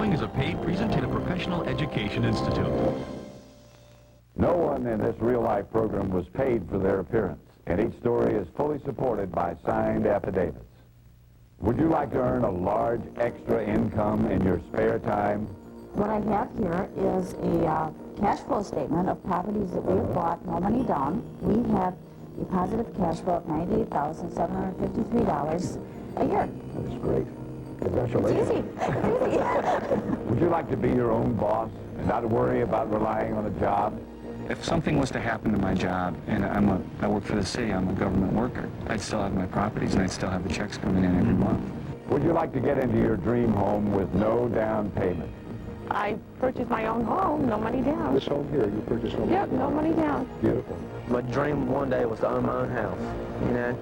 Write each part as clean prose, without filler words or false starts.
following is a paid presentation of Professional Education Institute. No one in this real-life program was paid for their appearance, and each story is fully supported by signed affidavits. Would you like to earn a large extra income in your spare time? What I have here is a cash flow statement of properties that we have bought, no money down. We have a positive cash flow of $98,753 a year. That's great. Congratulations. It's easy. It's easy. Would you like to be your own boss and not worry about relying on a job? If something was to happen to my job, and I work for the city, I'm a government worker, I'd still have my properties and I'd still have the checks coming in every month. Would you like to get into your dream home with no down payment? I purchased my own home, no money down. This home here, you purchased home? Yep, no money down. Beautiful. My dream one day was to own my own house, you know,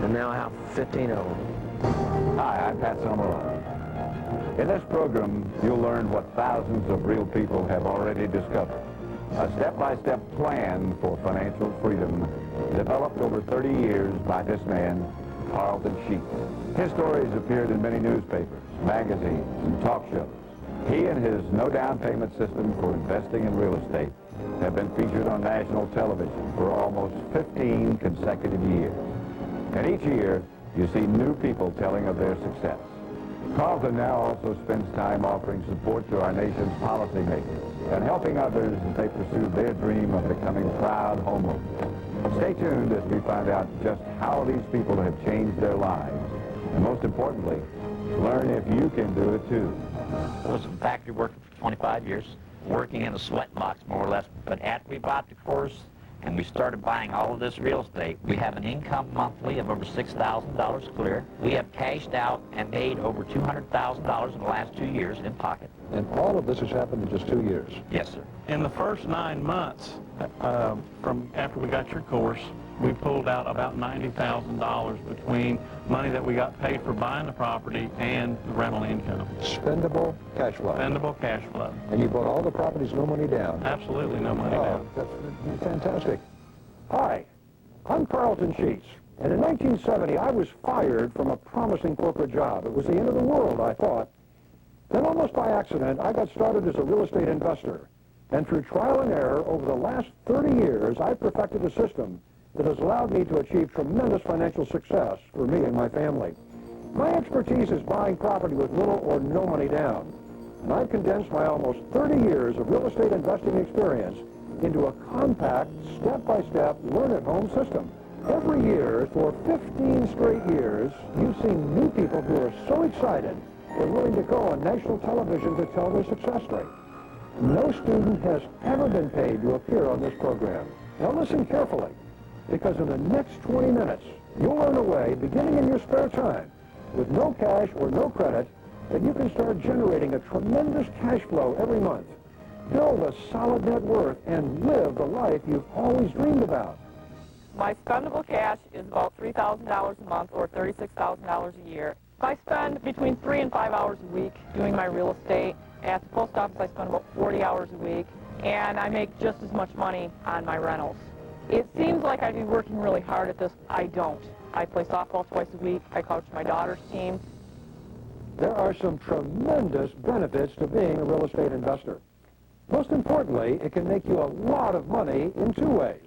and now I have 15 of them. Hi, I'm Pat Summerall. In this program, you'll learn what thousands of real people have already discovered. A step-by-step plan for financial freedom developed over 30 years by this man, Carlton Sheets. His stories appeared in many newspapers, magazines, and talk shows. He and his no-down payment system for investing in real estate have been featured on national television for almost 15 consecutive years. And each year, you see new people telling of their success. Carlton now also spends time offering support to our nation's policymakers and helping others as they pursue their dream of becoming proud homeowners. Stay tuned as we find out just how these people have changed their lives. And most importantly, learn if you can do it too. I was in factory working for 25 years, working in a sweat box more or less. But after we bought the course and we started buying all of this real estate, we have an income monthly of over $6,000 clear. We have cashed out and made over $200,000 in the last 2 years in pocket. And all of this has happened in just 2 years? Yes, sir. In the first 9 months from after we got your course, we pulled out about $90,000 between money that we got paid for buying the property and the rental income. Spendable cash flow. Spendable cash flow. And you bought all the properties, no money down? Absolutely no money down. That's fantastic. Hi, I'm Carlton Sheets. And in 1970, I was fired from a promising corporate job. It was the end of the world, I thought. Then almost by accident, I got started as a real estate investor. And through trial and error, over the last 30 years, I've perfected a system that has allowed me to achieve tremendous financial success for me and my family. My expertise is buying property with little or no money down. And I've condensed my almost 30 years of real estate investing experience into a compact, step-by-step, learn-at-home system. Every year, for 15 straight years, you've seen new people who are so excited they're willing to go on national television to tell their success story. No student has ever been paid to appear on this program. Now listen carefully, because in the next 20 minutes, you'll learn a way, beginning in your spare time, with no cash or no credit, that you can start generating a tremendous cash flow every month, build a solid net worth, and live the life you've always dreamed about. My spendable cash is about $3,000 a month or $36,000 a year. I spend between 3 and 5 hours a week doing my real estate. At the post office, I spend about 40 hours a week, and I make just as much money on my rentals. It seems like I'd be working really hard at this. I don't. I play softball twice a week. I coach my daughter's team. There are some tremendous benefits to being a real estate investor. Most importantly, it can make you a lot of money in 2 ways.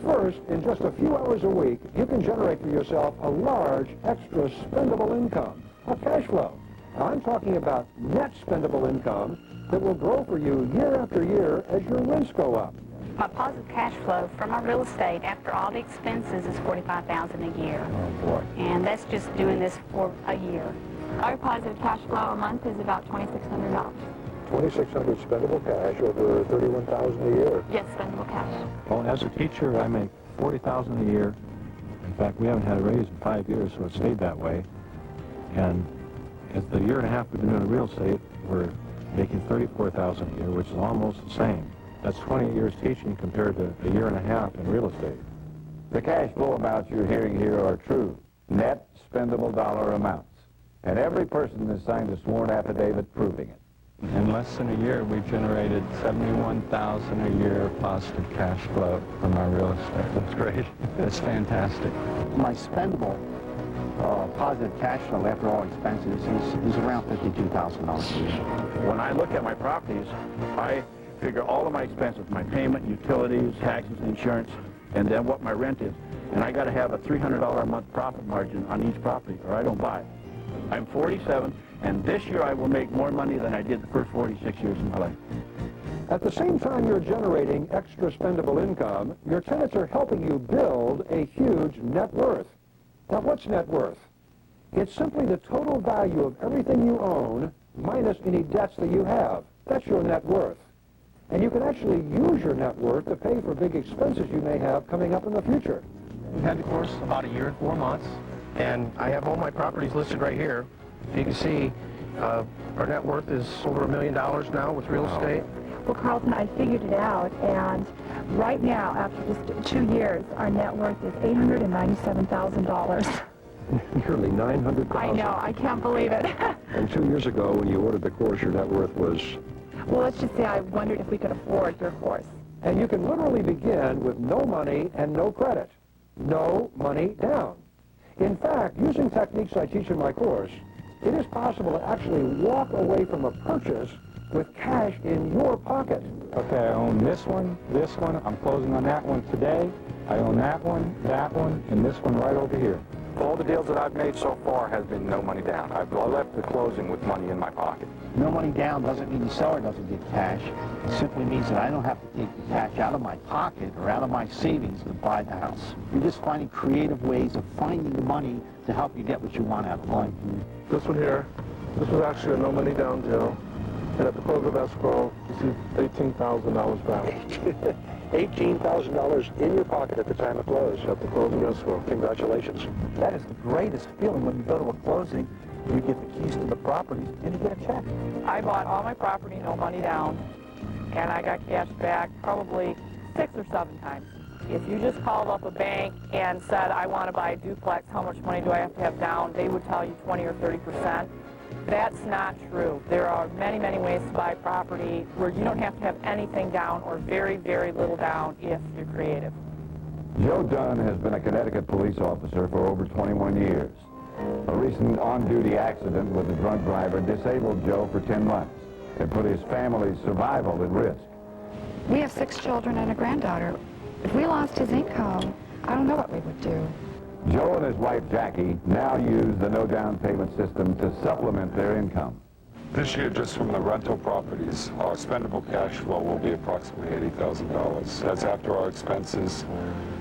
First, in just a few hours a week, you can generate for yourself a large, extra spendable income, a cash flow. Now, I'm talking about net spendable income that will grow for you year after year as your rents go up. My positive cash flow from my real estate after all the expenses is $45,000 a year. Oh, boy. And that's just doing this for a year. Our positive cash flow a month is about $2,600. $2,600 spendable cash over $31,000 a year. Yes, spendable cash. Well, as a teacher, I make $40,000 a year. In fact, we haven't had a raise in 5 years, so it stayed that way. And at the year and a half we've been doing real estate, we're making $34,000 a year, which is almost the same. That's 20 years teaching compared to a year and a half in real estate. The cash flow amounts you're hearing here are true, net spendable dollar amounts. And every person has signed a sworn affidavit proving it. In less than a year, we've generated $71,000 a year positive cash flow from our real estate. That's great. That's fantastic. My spendable positive cash flow after all expenses is around $52,000 a year. When I look at my properties, I figure all of my expenses, my payment, utilities, taxes, insurance, and then what my rent is. And I got to have a $300 a month profit margin on each property, or I don't buy it. I'm 47, and this year I will make more money than I did the first 46 years of my life. At the same time you're generating extra spendable income, your tenants are helping you build a huge net worth. Now, what's net worth? It's simply the total value of everything you own minus any debts that you have. That's your net worth. And you can actually use your net worth to pay for big expenses you may have coming up in the future. We've had the course about a year and 4 months, and I have all my properties listed right here. You can see our net worth is over $1 million now with real estate. Well, Carlton, I figured it out, and right now, after just 2 years, our net worth is $897,000. Nearly $900,000. I know, I can't believe it. And 2 years ago, when you ordered the course, your net worth was... Well, let's just say I wondered if we could afford your course. And you can literally begin with no money and no credit. No money down. In fact, using techniques I teach in my course, it is possible to actually walk away from a purchase with cash in your pocket. Okay, I own this one, I'm closing on that one today. I own that one, and this one right over here. All the deals that I've made so far has been no money down. I've left the closing with money in my pocket. No money down doesn't mean the seller doesn't get cash. It simply means that I don't have to take the cash out of my pocket or out of my savings to buy the house. You're just finding creative ways of finding the money to help you get what you want out of life. This one here, this was actually a no money down deal. And at the close of escrow, you see $18,000 back. $18,000 in your pocket at the time of close. At the close of escrow. Congratulations. That is the greatest feeling when you go to a closing. You get the keys to the property and you get a check. I bought all my property, no money down, and I got cash back probably 6 or 7 times. If you just called up a bank and said, I want to buy a duplex, how much money do I have to have down? They would tell you 20 or 30%. That's not true. There are many, many ways to buy property where you don't have to have anything down or very, very little down if you're creative. Joe Dunn has been a Connecticut police officer for over 21 years. A recent on-duty accident with a drunk driver disabled Joe for 10 months and put his family's survival at risk. We have 6 children and a granddaughter. If we lost his income, I don't know what we would do. Joe and his wife Jackie now use the no-down payment system to supplement their income. This year, just from the rental properties, our spendable cash flow will be approximately $80,000. That's after our expenses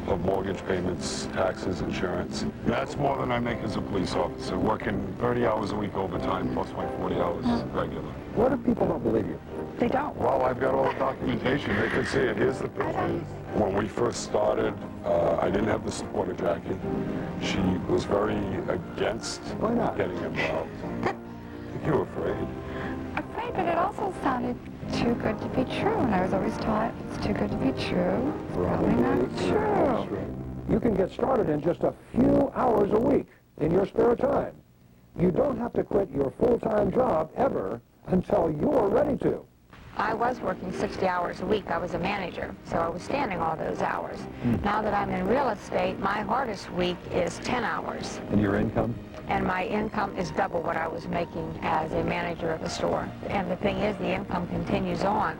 of mortgage payments, taxes, insurance. That's more than I make as a police officer, working 30 hours a week overtime, plus my 40 hours regular. What if people don't believe you? They don't. Well, I've got all the documentation. They can see it. Here's the picture. When we first started, I didn't have the support of Jackie. She was very against getting involved. I think you were afraid. Afraid, but it also sounded too good to be true, and I was always taught it's too good to be true. It's probably not true. You can get started in just a few hours a week in your spare time. You don't have to quit your full-time job ever until you're ready to. I was working 60 hours a week. I was a manager, so I was standing all those hours. Now that I'm in real estate, my hardest week is 10 hours. And your income? And my income is double what I was making as a manager of a store. And the thing is, the income continues on.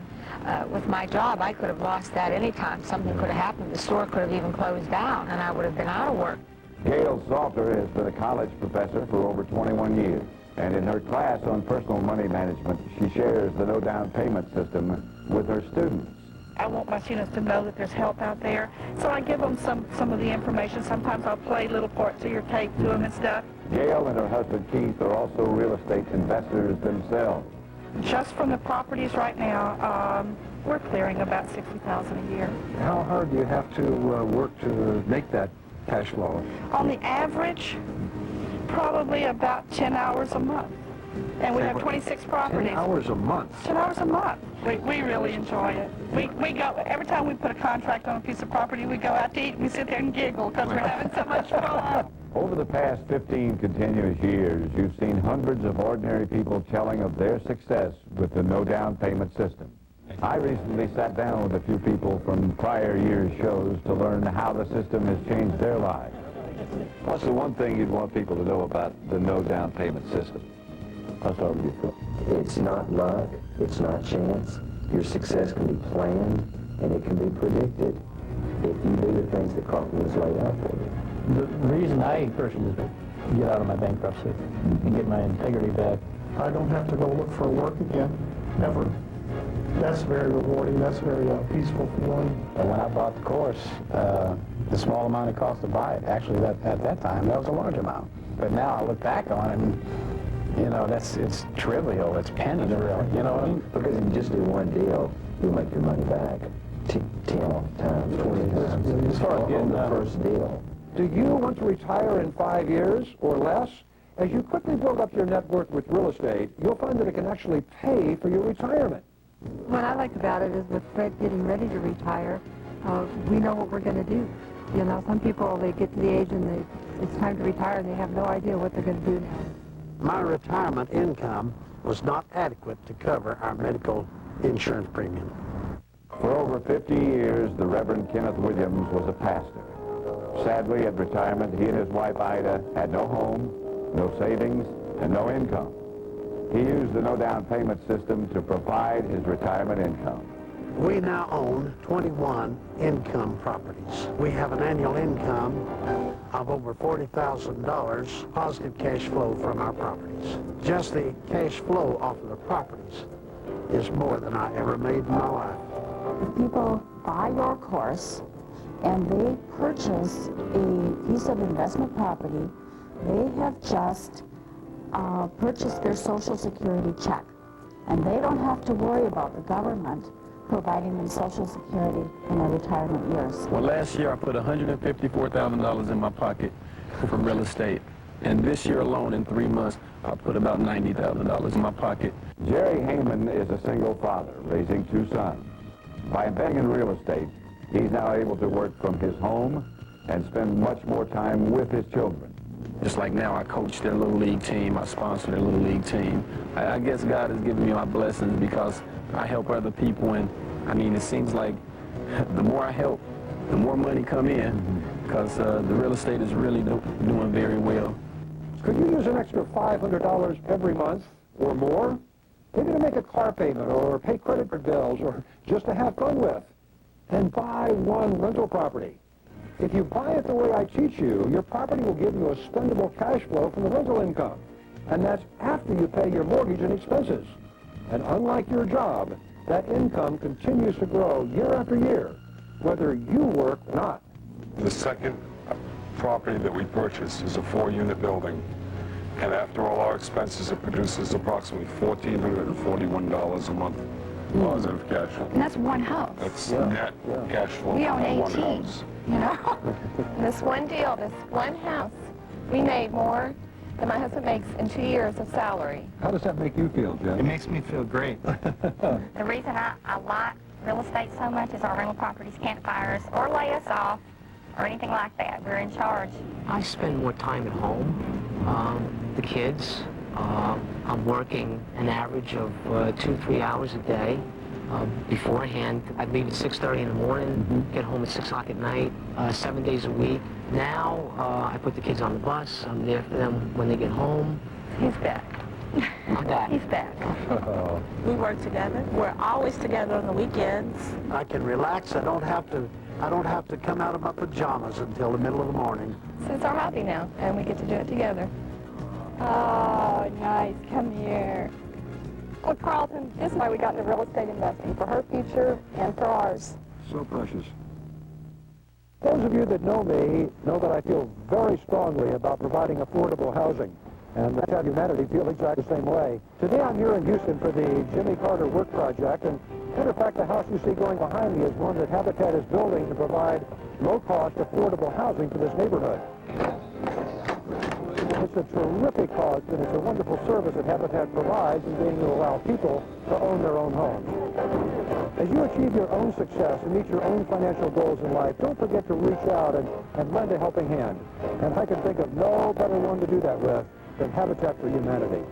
With my job, I could have lost that anytime. Something could have happened. The store could have even closed down, and I would have been out of work. Gail Salter has been a college professor for over 21 years. And in her class on personal money management, she shares the no-down payment system with her students. I want my students to know that there's help out there, so I give them some of the information. Sometimes I'll play little parts of your tape to them and stuff. Gail and her husband Keith are also real estate investors themselves. Just from the properties right now, we're clearing about $60,000 a year. How hard do you have to work to make that cash flow? On the average, probably about 10 hours a month. And we have 26 properties. 10 hours a month? 10 hours a month. We really enjoy it. We go, every time we put a contract on a piece of property, we go out to eat and we sit there and giggle because we're having so much fun. Over the past 15 continuous years, you've seen hundreds of ordinary people telling of their success with the no-down payment system. I recently sat down with a few people from prior years' shows to learn how the system has changed their lives. What's the one thing you'd want people to know about the no down payment system? I'll start with you, Phil. It's not luck, it's not chance. Your success can be planned, and it can be predicted if you do the things that Carpenter has laid out for you. The reason I encourage you is to get out of my bankruptcy and get my integrity back. I don't have to go look for work again, ever. That's very rewarding. That's very peaceful feeling. And when I bought the course, the small amount it cost to buy it, actually at that time, that was a large amount. But now I look back on it and, you know, it's trivial, it's pennies really, you know what I mean? Because if you just do one deal, you'll make your money back 10 times, 20 times. As far as getting the first deal. Do you want to retire in 5 years or less? As you quickly build up your net worth with real estate, you'll find that it can actually pay for your retirement. What I liked about it is with Fred getting ready to retire, we know what we're going to do. You know, some people, they get to the age and it's time to retire and they have no idea what they're going to do now. My retirement income was not adequate to cover our medical insurance premium. For over 50 years, the Reverend Kenneth Williams was a pastor. Sadly, at retirement, he and his wife Ida had no home, no savings, and no income. He used the no down payment system to provide his retirement income. We now own 21 income properties. We have an annual income of over $40,000 positive cash flow from our properties. Just the cash flow off of the properties is more than I ever made in my life. If people buy your course and they purchase a piece of investment property, they have just purchased their Social Security check. And they don't have to worry about the government providing them Social Security in their retirement years. Well, last year I put $154,000 in my pocket from real estate. And this year alone, in 3 months, I put about $90,000 in my pocket. Jerry Heyman is a single father raising 2 sons. By investing in real estate, he's now able to work from his home and spend much more time with his children. Just like now, I coach their little league team, I sponsor their little league team. I guess God has given me my blessings because I help other people, and I mean, it seems like the more I help, the more money come in, because the real estate is really doing very well. Could you use an extra $500 every month or more? Maybe to make a car payment or pay credit card bills or just to have fun with. Then buy one rental property. If you buy it the way I teach you, your property will give you a spendable cash flow from the rental income. And that's after you pay your mortgage and expenses. And unlike your job, that income continues to grow year after year, whether you work or not. The second property that we purchased is a 4-unit building. And after all our expenses, it produces approximately $1,441 a month positive cash flow. And that's one house. That's net cash flow. We own on one 18, house. you know? This one deal, this one house, we made more than my husband makes in 2 years of salary. How does that make you feel, Jen? It makes me feel great. The reason I like real estate so much is our rental properties can't fire us or lay us off or anything like that. We're in charge. I spend more time at home. The kids, I'm working an average of 2-3 hours a day. Beforehand, I'd leave at 6:30 in the morning, get home at 6 o'clock at night, 7 days a week. Now, I put the kids on the bus. I'm there for them when they get home. He's back. I'm back. He's back. We work together. We're always together on the weekends. I can relax. I don't have to come out of my pajamas until the middle of the morning. So it's our hobby now, and we get to do it together. Oh, nice. Come here. Well, Carlton, this is why we got into real estate investing, for her future and for ours. So precious. Those of you that know me know that I feel very strongly about providing affordable housing. And Habitat Humanity feel exactly the same way. Today I'm here in Houston for the Jimmy Carter Work Project, and matter of fact, the house you see going behind me is one that Habitat is building to provide low-cost, affordable housing for this neighborhood. It's a terrific cause, and it's a wonderful service that Habitat provides in being able to allow people to own their own homes. As you achieve your own success and meet your own financial goals in life, don't forget to reach out and lend a helping hand. And I can think of no better one to do that with than Habitat for Humanity.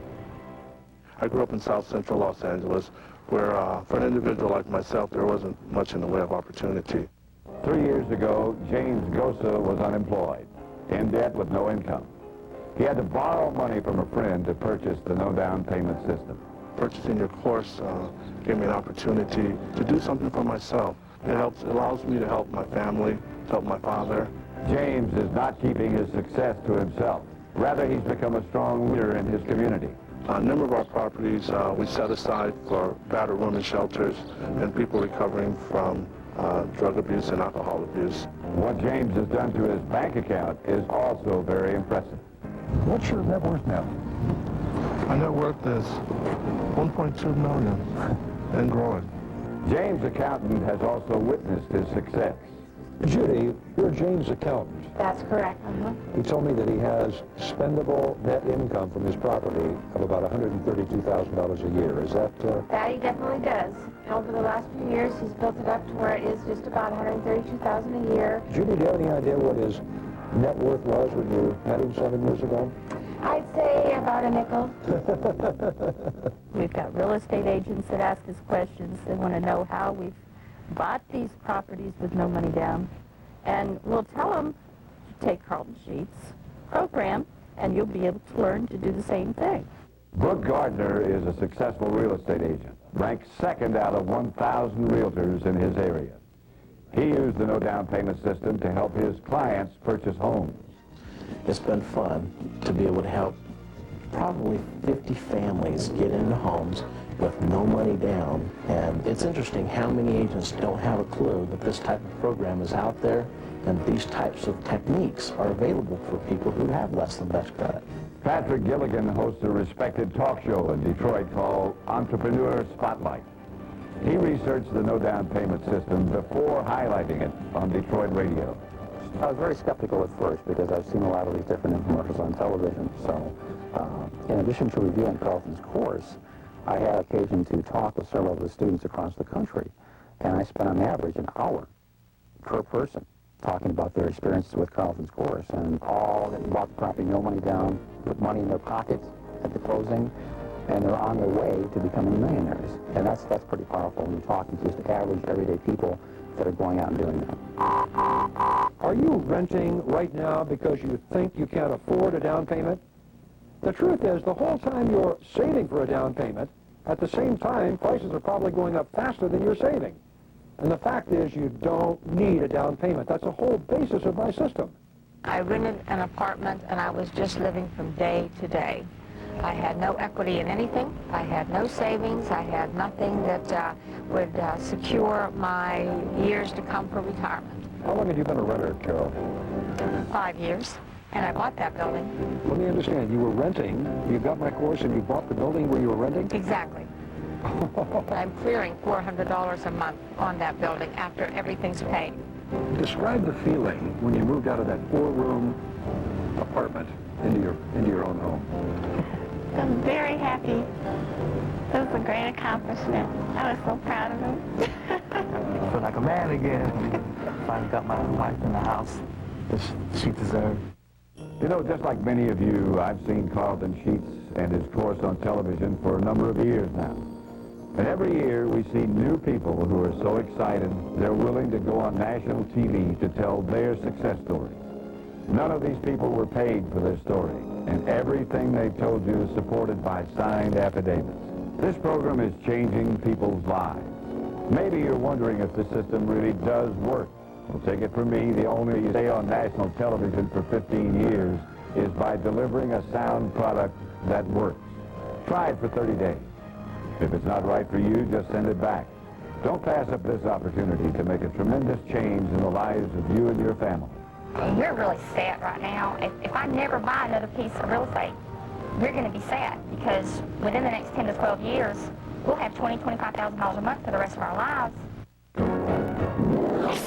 I grew up in South Central Los Angeles, where for an individual like myself, there wasn't much in the way of opportunity. 3 years ago, James Gosa was unemployed. in debt with no income. He had to borrow money from a friend to purchase the no-down payment system. Purchasing your course gave me an opportunity to do something for myself. It allows me to help my family, to help my father. James is not keeping his success to himself. Rather, he's become a strong leader in his community. A number of our properties we set aside for battered women's shelters and people recovering from drug abuse and alcohol abuse. What James has done to his bank account is also very impressive. What's your net worth now? My net worth is $1.2 million and growing. James' accountant has also witnessed his success. Judy, you're James' accountant. That's correct. He told me that he has spendable net income from his property of about $132,000 a year. Is that... That he definitely does. Over the last few years, he's built it up to where it is just about $132,000 a year. Judy, do you have any idea what his net worth was when you met him 7 years ago? I'd say about a nickel. We've got real estate agents that ask us questions. They want to know how we've bought these properties with no money down. And we'll tell them to take Carlton Sheets' program, and you'll be able to learn to do the same thing. Brooke Gardner is a successful real estate agent, ranked second out of 1,000 realtors in his area. He used the no-down payment system to help his clients purchase homes. It's been fun to be able to help probably 50 families get into homes with no money down. And it's interesting how many agents don't have a clue that this type of program is out there and these types of techniques are available for people who have less than best credit. Patrick Gilligan hosts a respected talk show in Detroit called Entrepreneur Spotlight. He researched the no-down payment system before highlighting it on Detroit radio. I was very skeptical at first because I've seen a lot of these different infomercials on television. So in addition to reviewing Carlton's course, I had occasion to talk with several of the students across the country. And I spent on average an hour per person talking about their experiences with Carlton's course. And all that bought the property, no money down, with money in their pockets at the closing, and they're on their way to becoming millionaires. And that's pretty powerful when you're talking to just average, everyday people that are going out and doing that. Are you renting right now because you think you can't afford a down payment? The truth is, the whole time you're saving for a down payment, at the same time, prices are probably going up faster than you're saving. And the fact is, you don't need a down payment. That's the whole basis of my system. I rented an apartment, and I was just living from day to day. I had no equity in anything. I had no savings. I had nothing that would secure my years to come for retirement. How long have you been a renter, Carol? 5 years, and I bought that building. Let me understand. You were renting, you got my course, and you bought the building where you were renting? Exactly. I'm clearing $400 a month on that building after everything's paid. Describe the feeling when you moved out of that 4-room apartment into your own home. I'm very happy. It was a great accomplishment. I was so proud of him. I feel like a man again. Finally got my wife in the house that she deserved. You know, just like many of you, I've seen Carlton Sheets and his course on television for a number of years now. And every year we see new people who are so excited they're willing to go on national TV to tell their success stories. None of these people were paid for their story, and everything they've told you is supported by signed affidavits. This program is changing people's lives. Maybe you're wondering if the system really does work. Well, take it from me, the only way you stay on national television for 15 years is by delivering a sound product that works. Try it for 30 days. If it's not right for you, just send it back. Don't pass up this opportunity to make a tremendous change in the lives of you and your family. We're really sad right now. If I never buy another piece of real estate, we're going to be sad because within the next 10 to 12 years, we'll have $20,000, $25,000 a month for the rest of our lives.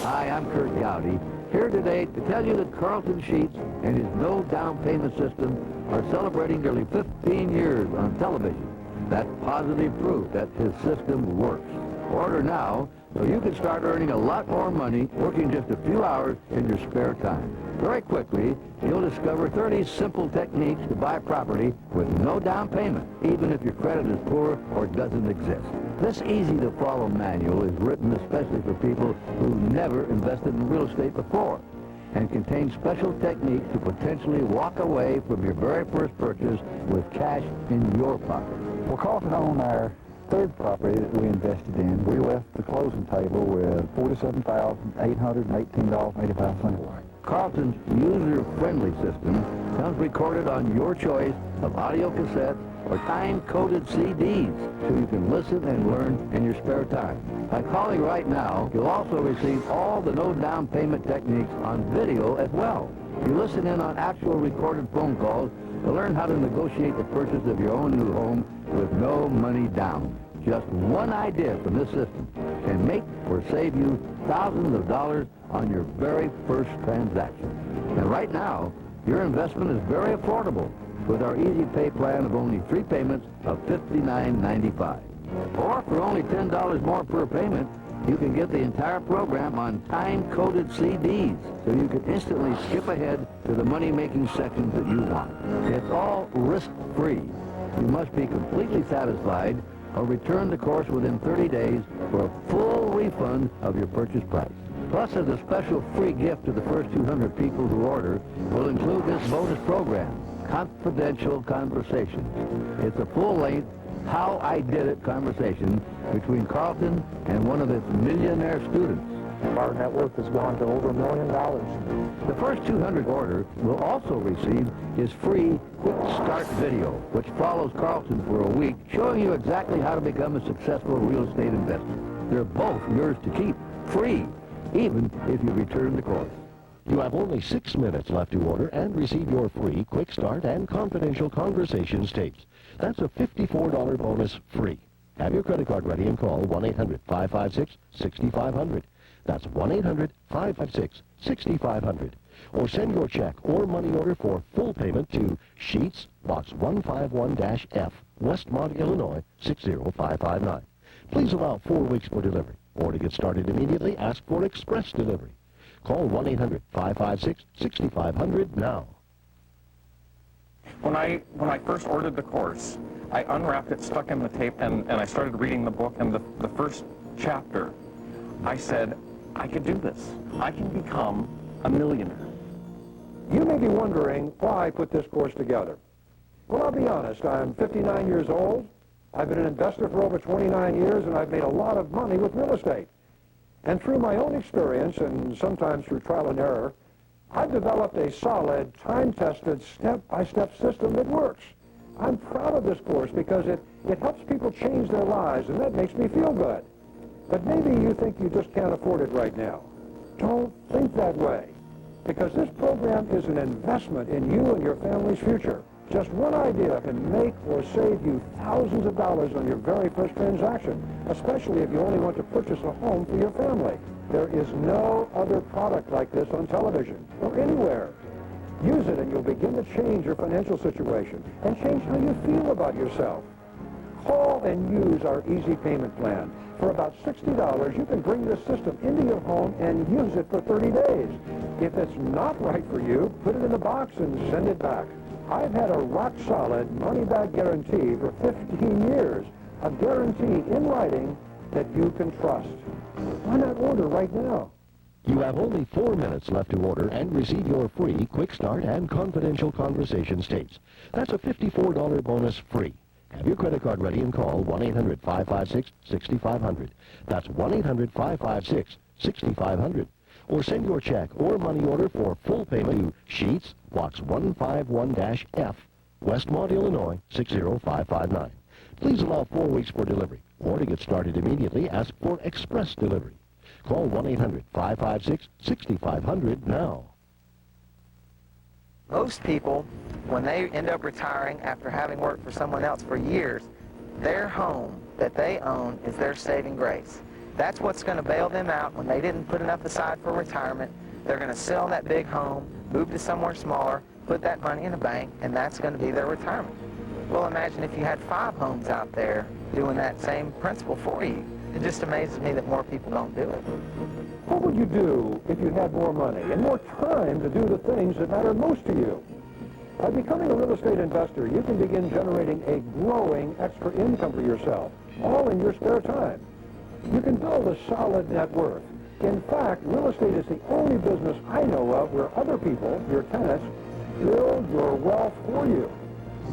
Hi, I'm Kurt Gowdy, here today to tell you that Carlton Sheets and his no down payment system are celebrating nearly 15 years on television. That's positive proof that his system works. Order now so you can start earning a lot more money working just a few hours in your spare time. Very quickly, you'll discover 30 simple techniques to buy property with no down payment, even if your credit is poor or doesn't exist. This easy-to-follow manual is written especially for people who never invested in real estate before. and contains special techniques to potentially walk away from your very first purchase with cash in your pocket. Well, Carlton, on our third property that we invested in, we left the closing table with $47,818.85. Carlton's user-friendly system comes recorded on your choice of audio cassette or time-coded CDs, so you can listen and learn in your spare time. By calling right now, you'll also receive all the no-down payment techniques on video as well. You listen in on actual recorded phone calls to learn how to negotiate the purchase of your own new home with no money down. Just one idea from this system can make or save you thousands of dollars on your very first transaction. And right now, your investment is very affordable with our Easy Pay plan of only 3 payments of $59.95. Or for only $10 more per payment, you can get the entire program on time-coded CDs, so you can instantly skip ahead to the money-making sections that you want. It's all risk-free. You must be completely satisfied or return the course within 30 days for a full refund of your purchase price. Plus, as a special free gift to the first 200 people who order, we'll include this bonus program, Confidential Conversations. It's a full-length How I Did It conversation between Carlton and one of its millionaire students. Our net worth has gone to over $1 million. The first 200 order will also receive his free Quick Start video, which follows Carlton for a week, showing you exactly how to become a successful real estate investor. They're both yours to keep, free, even if you return the course. You have only 6 minutes left to order and receive your free Quick Start and Confidential Conversations tapes. That's a $54 bonus free. Have your credit card ready and call 1-800-556-6500. That's 1-800-556-6500. Or send your check or money order for full payment to Sheets, Box 151-F, Westmont, Illinois, 60559. Please allow 4 weeks for delivery. Or to get started immediately, ask for express delivery. Call 1-800-556-6500 now. When I first ordered the course, I unwrapped it, stuck in the tape, and I started reading the book, and the first chapter, I said, I could do this. I can become a millionaire. You may be wondering why I put this course together. Well, I'll be honest, I'm 59 years old. I've been an investor for over 29 years, and I've made a lot of money with real estate. And through my own experience, and sometimes through trial and error, I've developed a solid, time-tested, step-by-step system that works. I'm proud of this course because it helps people change their lives, and that makes me feel good. But maybe you think you just can't afford it right now. Don't think that way, because this program is an investment in you and your family's future. Just one idea can make or save you thousands of dollars on your very first transaction, especially if you only want to purchase a home for your family. There is no other product like this on television or anywhere. Use it and you'll begin to change your financial situation and change how you feel about yourself. Call and use our easy payment plan. For about $60, you can bring this system into your home and use it for 30 days. If it's not right for you, put it in a box and send it back. I've had a rock-solid money-back guarantee for 15 years, a guarantee in writing that you can trust. Why not order right now? You have only 4 minutes left to order and receive your free Quick Start and Confidential Conversations tapes. That's a $54 bonus free. Have your credit card ready and call 1-800-556-6500. That's 1-800-556-6500. Or send your check or money order for full payment to Sheets, Box 151-F, Westmont, Illinois, 60559. Please allow 4 weeks for delivery. Or to get started immediately, ask for express delivery. Call 1-800-556-6500 now. Most people, when they end up retiring after having worked for someone else for years, their home that they own is their saving grace. That's what's going to bail them out when they didn't put enough aside for retirement. They're going to sell that big home, move to somewhere smaller, put that money in a bank, and that's going to be their retirement. Well, imagine if you had 5 homes out there doing that same principle for you. It just amazes me that more people don't do it. What would you do if you had more money and more time to do the things that matter most to you? By becoming a real estate investor, you can begin generating a growing extra income for yourself, all in your spare time. You can build a solid net worth In fact, real estate is the only business I know of where other people, your tenants, build your wealth for you.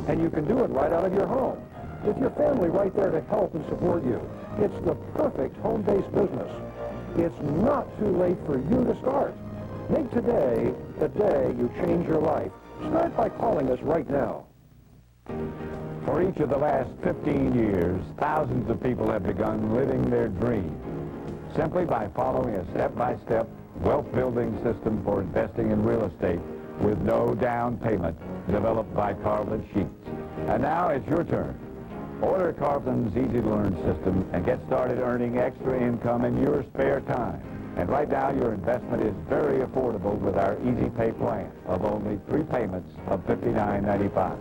And you can do it right out of your home, with your family right there to help and support you. It's the perfect home-based business. It's not too late for you to start. Make today the day you change your life. Start by calling us right now. For each of the last 15 years, thousands of people have begun living their dream simply by following a step-by-step wealth-building system for investing in real estate with no down payment developed by Carlton Sheets. And now it's your turn. Order Carlton's easy-to-learn system and get started earning extra income in your spare time. And right now, your investment is very affordable with our Easy Pay plan of only 3 payments of $59.95.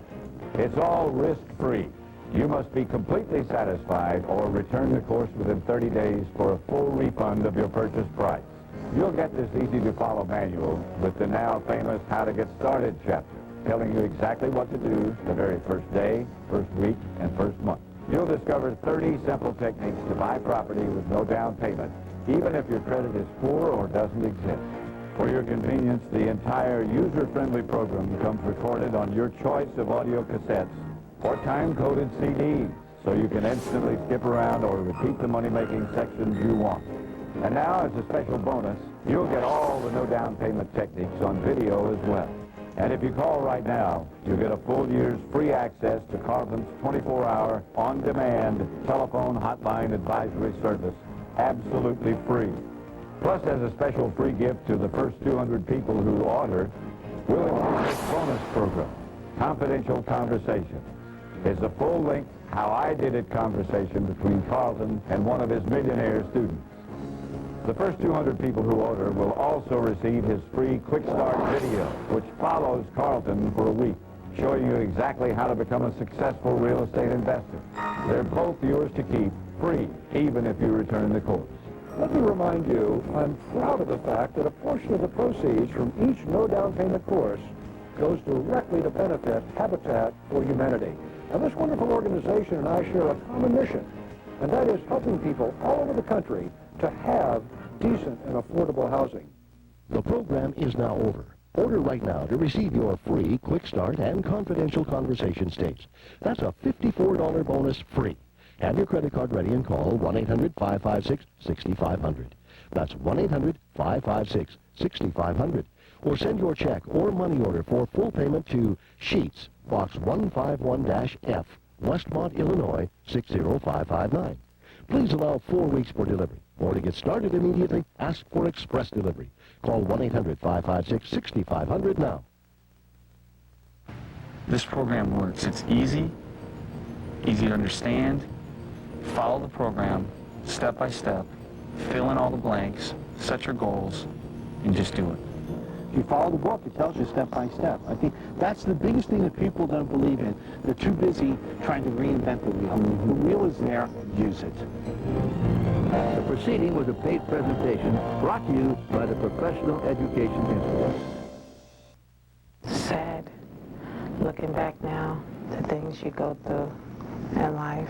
It's all risk-free. You must be completely satisfied or return the course within 30 days for a full refund of your purchase price. You'll get this easy-to-follow manual with the now famous How to Get Started chapter, telling you exactly what to do the very first day, first week, and first month. You'll discover 30 simple techniques to buy property with no down payment, even if your credit is poor or doesn't exist. For your convenience, the entire user-friendly program comes recorded on your choice of audio cassettes or time-coded CDs, so you can instantly skip around or repeat the money-making sections you want. And now, as a special bonus, you'll get all the no-down payment techniques on video as well. And if you call right now, you'll get a full year's free access to Carlton's 24-hour, on-demand telephone hotline advisory service, absolutely free. Plus, as a special free gift to the first 200 people who order, we'll include this bonus program, Confidential Conversation. It's a full-length How I Did It conversation between Carlton and one of his millionaire students. The first 200 people who order will also receive his free Quick Start video, which follows Carlton for a week, showing you exactly how to become a successful real estate investor. They're both yours to keep, free, even if you return the course. Let me remind you, I'm proud of the fact that a portion of the proceeds from each no-down payment course goes directly to benefit Habitat for Humanity. Now, this wonderful organization and I share a common mission, and that is helping people all over the country to have decent and affordable housing. The program is now over. Order right now to receive your free Quick Start and Confidential Conversation tapes. That's a $54 bonus free. Have your credit card ready and call 1-800-556-6500. That's 1-800-556-6500. Or send your check or money order for full payment to Sheets, Box 151-F, Westmont, Illinois, 60559. Please allow 4 weeks for delivery. Or to get started immediately, ask for express delivery. Call 1-800-556-6500 now. This program works. It's easy to understand. Follow the program step by step. Fill in all the blanks. Set your goals, and just do it. If you follow the book, it tells you step by step. I think that's the biggest thing that people don't believe in. They're too busy trying to reinvent the wheel. The wheel is there. Use it. The proceeding was a paid presentation brought to you by the Professional Education Institute. Sad, looking back now, the things you go through in life.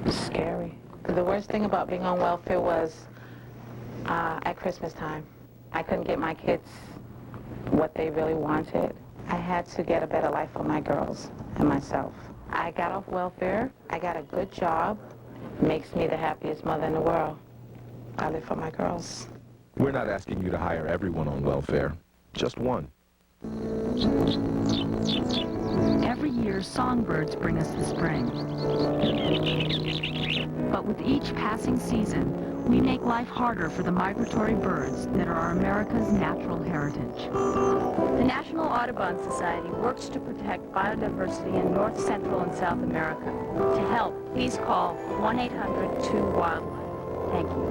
It's scary. The worst thing about being on welfare was at Christmas time. I couldn't get my kids what they really wanted. I had to get a better life for my girls and myself. I got off welfare. I got a good job. Makes me the happiest mother in the world. I live for my girls. We're not asking you to hire everyone on welfare, just one. Every year, songbirds bring us the spring. But with each passing season, we make life harder for the migratory birds that are America's natural heritage. The National Audubon Society works to protect biodiversity in North, Central, and South America. To help, please call 1-800-2-WILDLIFE. Thank you.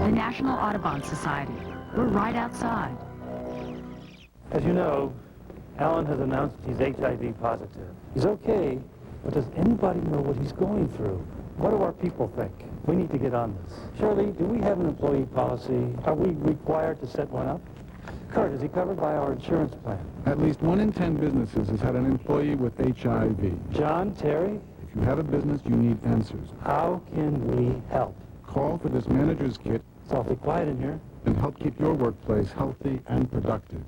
The National Audubon Society. We're right outside. As you know, Alan has announced he's HIV positive. He's okay, but does anybody know what he's going through? What do our people think? We need to get on this. Shirley, do we have an employee policy? Are we required to set one up? Kurt, is he covered by our insurance plan? At least 1 in 10 businesses has had an employee with HIV. John, Terry? If you have a business, you need answers. How can we help? Call for this manager's kit It's awfully quiet in here. and help keep your workplace healthy and productive.